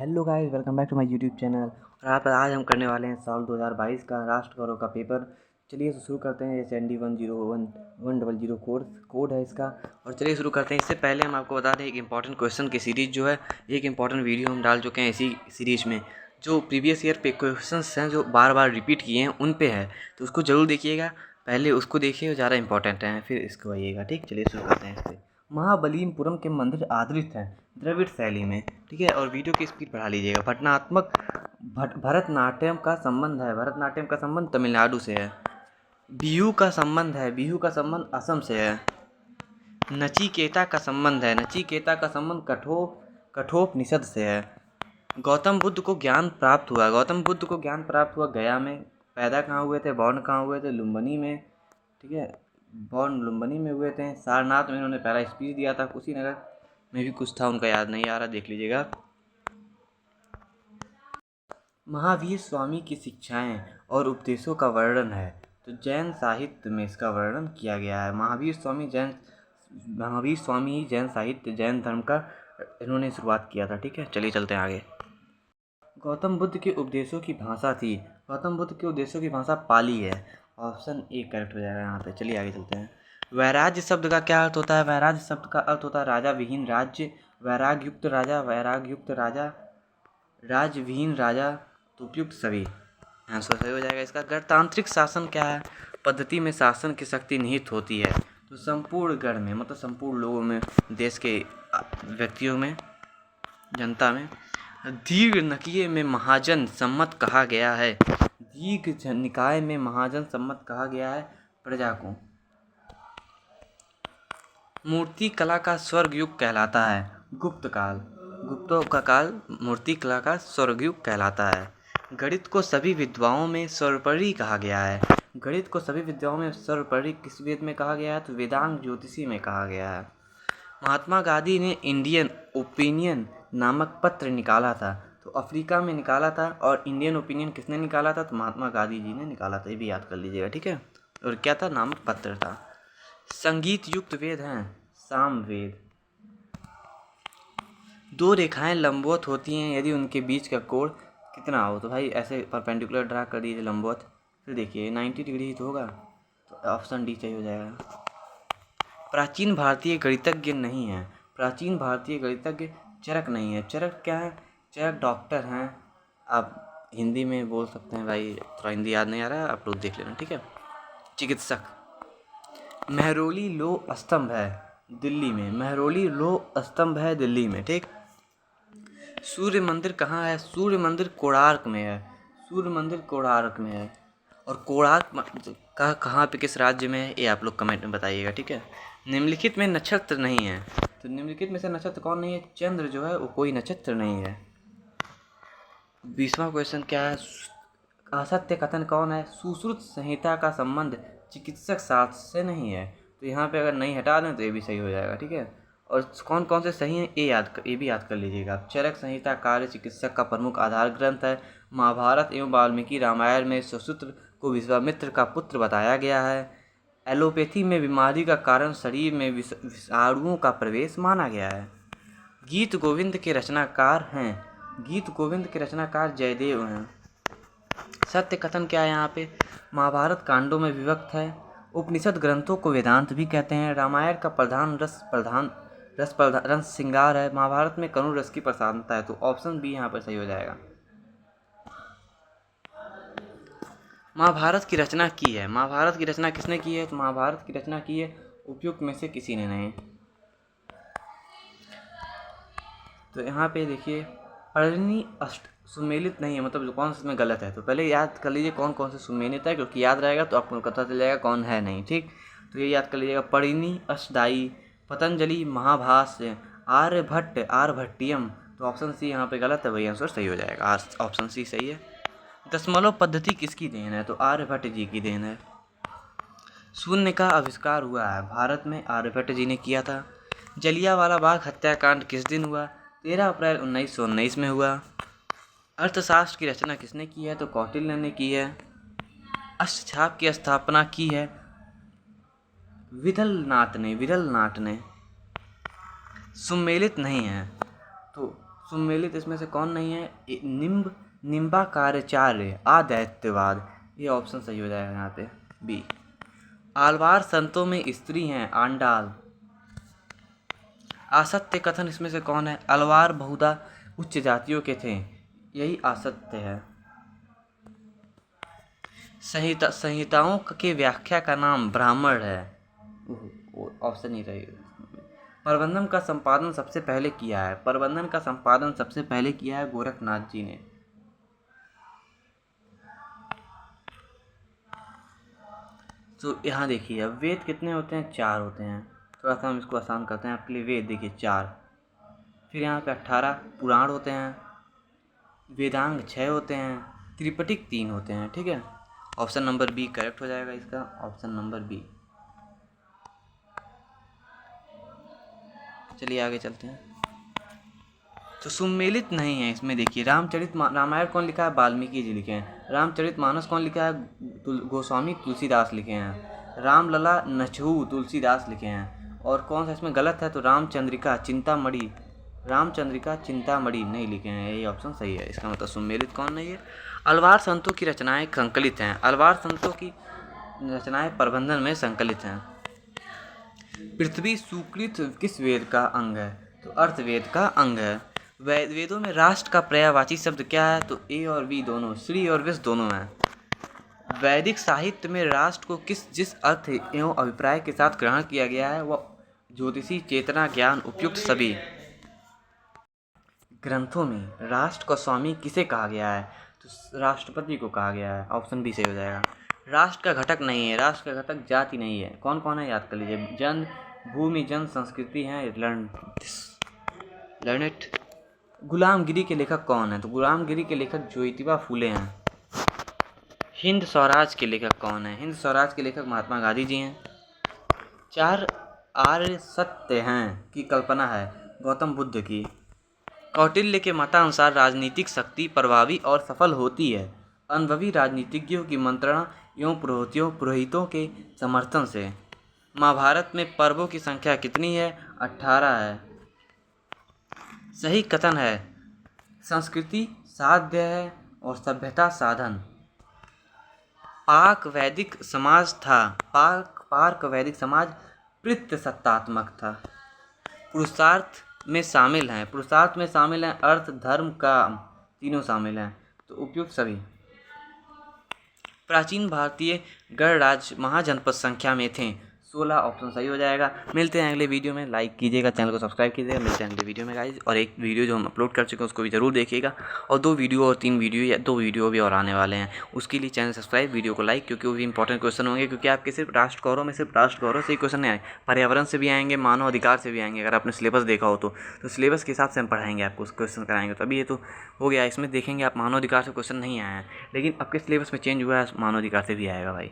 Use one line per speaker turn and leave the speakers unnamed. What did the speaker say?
Hello guys, welcome back to my YouTube channel. और आज हम करने वाले हैं साल 2022 का राष्ट्र गौरव का पेपर। चलिए तो शुरू करते हैं। जैसे ND 101 कोड है इसका। और चलिए शुरू करते हैं। इससे पहले हम आपको बता दें, एक इंपॉर्टेंट क्वेश्चन की सीरीज़ जो है, एक इंपॉर्टेंट वीडियो हम डाल चुके हैं इसी सीरीज़ में। जो प्रीवियस ईयर पे क्वेश्चंस हैं जो बार बार रिपीट किए हैं उन पे है, तो उसको ज़रूर देखिएगा। पहले उसको देखिए, ज़्यादा इंपॉर्टेंट है, फिर इसको आइएगा। ठीक, चलिए शुरू करते हैं इससे। महाबलीपुरम के मंदिर आदृत हैं द्रविड़ शैली में। ठीक है, और वीडियो की स्पीड बढ़ा लीजिएगा। भरतनाट्यम का संबंध है, भरतनाट्यम का संबंध तमिलनाडु से है। बिहू का संबंध है, बिहू का संबंध असम से है। नचिकेता का संबंध है, नचिकेता का संबंध कठोपनिषद से है। गौतम बुद्ध को ज्ञान प्राप्त हुआ, गौतम बुद्ध को ज्ञान प्राप्त हुआ गया में। पैदा कहाँ हुए थे, बॉर्न कहाँ हुए थे, लुम्बिनी में। ठीक है, बॉर्न लुम्बिनी में हुए थे। सारनाथ में इन्होंने पहला स्पीच दिया था। कुशीनगर में भी कुछ था, उनका याद नहीं आ रहा, देख लीजिएगा। महावीर स्वामी की शिक्षाएं और उपदेशों का वर्णन है, तो जैन साहित्य में इसका वर्णन किया गया है। महावीर स्वामी जैन साहित्य, जैन धर्म का इन्होंने शुरुआत किया था। ठीक है, चलिए चलते हैं आगे। गौतम बुद्ध के उपदेशों की भाषा थी, गौतम बुद्ध के उपदेशों की भाषा पाली है। ऑप्शन ए करेक्ट हो जाएगा यहाँ पे। चलिए आगे चलते हैं। वैराग्य शब्द का क्या अर्थ होता है? वैराग्य शब्द का अर्थ होता है राजा विहीन राज्य, वैराग्य युक्त राजा, वैराग्य युक्त राजा, राज्य विहीन राजा, तो उपयुक्त सभी। आंसर सही हो जाएगा इसका। गणतांत्रिक शासन क्या है? पद्धति में शासन की शक्ति निहित होती है, तो संपूर्ण गण में, मतलब संपूर्ण लोगों में, देश के व्यक्तियों में, जनता में। दीर्घ निकाय में महाजन सम्मत कहा गया है, दीर्घ निकाय में महाजन सम्मत कहा गया है प्रजा को। मूर्ति कला का स्वर्ग युग कहलाता है गुप्त काल, गुप्तों का काल मूर्ति कला का स्वर्ग युग कहलाता है। गणित को सभी विद्वाओं में सर्वोपरि कहा गया है, गणित को सभी विद्वाओं में सर्वोपरि किस वेद में कहा गया है? तो वेदांग ज्योतिषी में कहा गया है। महात्मा गांधी ने इंडियन ओपिनियन नामक पत्र निकाला था, तो अफ्रीका में निकाला था। और इंडियन ओपिनियन किसने निकाला था? तो महात्मा गांधी जी ने निकाला था, ये भी याद कर लीजिएगा। ठीक है, और क्या था? नामक पत्र था। संगीत युक्त वेद हैं साम वेद। दो रेखाएं लंबवत होती हैं यदि उनके बीच का कोण कितना हो? तो भाई ऐसे परपेंडिकुलर ड्रा कर दीजिए लंबवत, फिर देखिए 90 डिग्री ही तो होगा, तो ऑप्शन डी सही हो जाएगा। प्राचीन भारतीय गणितज्ञ नहीं है, प्राचीन भारतीय गणितज्ञ चरक नहीं है। चरक क्या है? चरक डॉक्टर हैं। आप हिंदी में बोल सकते हैं भाई, थोड़ा हिंदी याद नहीं आ रहा है, आप लोग देख लेना। ठीक है, चिकित्सक। महरौली लो स्तंभ है दिल्ली में, महरौली लो स्तंभ है दिल्ली में। ठीक, सूर्य मंदिर कहाँ है? सूर्य मंदिर कोणार्क में है, सूर्य मंदिर कोणार्क में है। और कोणार्क का कहाँ पे, किस राज्य में है, ये आप लोग कमेंट में बताइएगा। ठीक है। निम्नलिखित में नक्षत्र नहीं है, तो निम्नलिखित में से नक्षत्र कौन नहीं है? चंद्र जो है वो कोई नक्षत्र नहीं है। 20वां क्वेश्चन क्या है? असत्य कथन कौन है? सुश्रुत संहिता का संबंध चिकित्सक शास्त्र से नहीं है, तो यहाँ पे अगर नहीं हटा दें तो ये भी सही हो जाएगा। ठीक है, और कौन कौन से सही हैं ये भी याद कर लीजिएगा। चरक संहिता कार्य चिकित्सक का प्रमुख आधार ग्रंथ है। महाभारत एवं वाल्मीकि रामायण में सुश्रुत को विश्वामित्र का पुत्र बताया गया है। एलोपैथी में बीमारी का कारण शरीर में विषाणुओं का प्रवेश माना गया है। गीत गोविंद के रचनाकार हैं, गीत गोविंद के रचनाकार जयदेव हैं। सत्य कथन क्या है यहाँ पे? महाभारत कांडों में विभक्त है। उपनिषद ग्रंथों को वेदांत भी कहते हैं। रामायण का प्रधान रस श्रृंगार है। महाभारत में करुण रस की प्रधानता है, तो ऑप्शन बी यहाँ पर सही हो जाएगा। महाभारत की रचना की है, महाभारत की रचना किसने की है? तो महाभारत की रचना की है उपयुक्त में से किसी ने नहीं। तो यहाँ पे देखिए, अरणी अष्ट सुमेलित नहीं है, मतलब कौन सा इसमें गलत है? तो पहले याद कर लीजिए कौन कौन से सुमेलित है, क्योंकि याद रहेगा तो आपको पता चल जाएगा कौन है नहीं। ठीक, तो ये याद कर लीजिएगा। परिणी अष्टदायी, पतंजलि, महाभाष्य, आर्यभट्ट, आर्यभट्टियम, तो ऑप्शन सी यहाँ पे गलत है, वही आंसर सही हो जाएगा। ऑप्शन सी सही है। दशमलव पद्धति किसकी देन है? तो आर्यभट्ट जी की देन है। शून्य का आविष्कार हुआ है भारत में, आर्यभट्ट जी ने किया था। जलियांवाला बाग हत्याकांड किस दिन हुआ? 13 अप्रैल 1919 में हुआ। अर्थशास्त्र की रचना किसने की है? तो कौटिल्य ने की है। अष्टछाप की स्थापना की है विरलनाथ ने, विरलनाथ ने। सुमेलित नहीं है, तो सुमेलित इसमें से कौन नहीं है? निम्बाकारचार्य आदैत्यवाद, ये ऑप्शन सही हो जाएगा यहाँ पे बी। आलवार संतों में स्त्री हैं आंडाल। असत्य कथन इसमें से कौन है? अलवार बहुधा उच्च जातियों के थे, यही असत्य है। संहिताओं के व्याख्या का नाम ब्राह्मण है, ऑप्शन ही रहेगा। प्रबंधन का संपादन सबसे पहले किया है, प्रबंधन का संपादन सबसे पहले किया है गोरखनाथ जी ने। तो यहाँ देखिए वेद कितने होते हैं? 4 होते हैं। थोड़ा सा हम इसको आसान करते हैं आपके लिए। वेद देखिए 4, फिर यहाँ पे 18 पुराण होते हैं, वेदांग 6 होते हैं, त्रिपिटक 3 होते हैं। ठीक है, ऑप्शन नंबर बी करेक्ट हो जाएगा इसका, ऑप्शन नंबर बी। चलिए आगे चलते हैं। तो सुमेलित नहीं है इसमें। देखिए रामायण कौन लिखा है? वाल्मीकि जी लिखे हैं। रामचरितमानस कौन लिखा है? गोस्वामी तुलसीदास लिखे हैं। रामलला नछहु तुलसीदास लिखे हैं। और कौन सा इसमें गलत है? तो रामचंद्रिका चिंतामणि नहीं लिखे हैं, यही ऑप्शन सही है। इसका मतलब सुमेलित कौन नहीं है? अलवार संतों की रचनाएं संकलित हैं। अलवार संतों की रचनाएं प्रबंधन में संकलित हैं। पृथ्वी सुकृत किस वेद का अंग है? तो अर्थवेद का अंग है। वेदों में राष्ट्र का पर्यायवाची शब्द क्या है? तो ए और बी दोनों, श्री और विश्व दोनों हैं। वैदिक साहित्य में राष्ट्र को जिस अर्थ एवं अभिप्राय के साथ ग्रहण किया गया है वह ज्योतिषी, चेतना, ज्ञान उपयुक्त सभी ग्रंथों में राष्ट्र का स्वामी किसे कहा गया है? तो राष्ट्रपति को कहा गया है, ऑप्शन बी सही हो जाएगा। राष्ट्र का घटक नहीं है, राष्ट्र का घटक जाति नहीं है। कौन कौन है याद कर लीजिए। जन, भूमि, जन, संस्कृति है, लर्नेट। गुलामगिरी के लेखक कौन है? तो गुलामगिरी के लेखक ज्योतिबा फूले हैं। हिंद स्वराज के लेखक कौन है? हिंद स्वराज के लेखक महात्मा गांधी जी हैं। 4 आर्य सत्य हैं की कल्पना है गौतम बुद्ध की। कौटिल्य के मतानुसार राजनीतिक शक्ति प्रभावी और सफल होती है अनुभवी राजनीतिज्ञों की मंत्रणा एवं पुरोहितों के समर्थन से। महाभारत में पर्वों की संख्या कितनी है? 18 है। सही कथन है संस्कृति साध्य है और सभ्यता साधन। पाक वैदिक समाज था, पार्क वैदिक समाज पितृसत्तात्मक था। पुरुषार्थ में शामिल हैं अर्थ, धर्म, काम, तीनों शामिल हैं, तो उपयुक्त सभी। प्राचीन भारतीय गणराज्य महाजनपद संख्या में थे 16, ऑप्शन सही हो जाएगा। मिलते हैं अगले वीडियो में। लाइक कीजिएगा, चैनल को सब्सक्राइब कीजिएगा। मिलते हैं अगले वीडियो में गाइज। और एक वीडियो जो हम अपलोड कर चुके हैं उसको भी जरूर देखिएगा। और 2 वीडियो और 3 वीडियो या 2 वीडियो भी और आने वाले हैं, उसके लिए चैनल सब्सक्राइब, वीडियो को लाइक, क्योंकि वो भी इंपॉर्टेंट क्वेश्चन होंगे। क्योंकि आपके सिर्फ राष्ट्र गौरव में सिर्फ राष्ट्र गौरव से ही क्वेश्चन नहीं आए, पर्यावरण से भी आएंगे, मानव अधिकार से भी आएंगे। अगर आपने सिलेबस देखा हो तो सिलेबस के हिसाब से हम पढ़ाएंगे, आपको क्वेश्चन कराएंगे। तो अभी ये तो हो गया, इसमें देखेंगे आप मानव अधिकार से क्वेश्चन नहीं आया है, लेकिन आपके सिलेबस में चेंज हुआ है, मानव अधिकार से भी आएगा भाई।